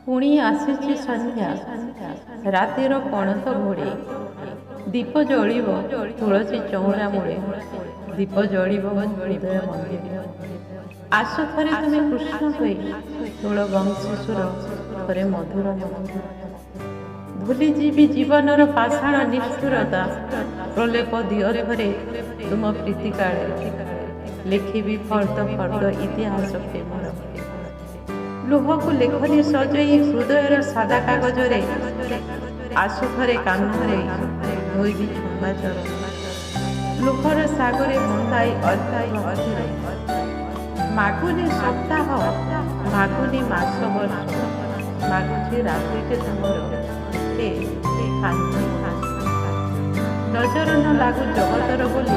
ପୁଣି ଆସିଛି ସନ୍ଧ୍ୟା, ରାତିର ପଣତ ଘୋଡ଼େ। ଦୀପ ଜଳିବ ତୁଳସୀ ଚଉରା ମୂଳେ, ଦୀପ ଜଳିବ ମୋ ହୃଦୟ ମନ୍ଦିରେ। ଆସ ଥରେ ତୁମେ କୃଷ୍ଣ ହୋଇ, ତୁଳ ବଂଶୀସୁର ଥରେ ମଧୁର ମଧୁର। ଭୁଲିଯିବି ଜୀବନର ପାଷାଣ ନିଷ୍ଠୁରତା, ପ୍ରଲେପ ଦିଅ ଥରେ ତୁମ ପ୍ରୀତି କାଳେ। ଲେଖିବି ଫର୍ଦ୍ଦ ଫର୍ଦ୍ଦ ଇତିହାସ ପ୍ରେମର, ଲୁହକୁ ଲେଖନି ସଜେଇ ହୃଦୟର ସାଦା କାଗଜରେ। ଆସୁ ଥରେ କାନ୍ଧରେ ଧୋଇବି ଛୁମ୍ବାଚର, ଲୁହର ସାଗରେ ବୁନ୍ଦାଇ ଅର୍ଥାଇ। ମାଗୁନି ସପ୍ତାହ, ମାଗୁନି ମାସ ବର୍ଷ, ମାଗୁଛି ରାତ୍ରିଟେ ତୁମର ନଜର ନ ଲାଗୁ ଜଗତର ବୋଲି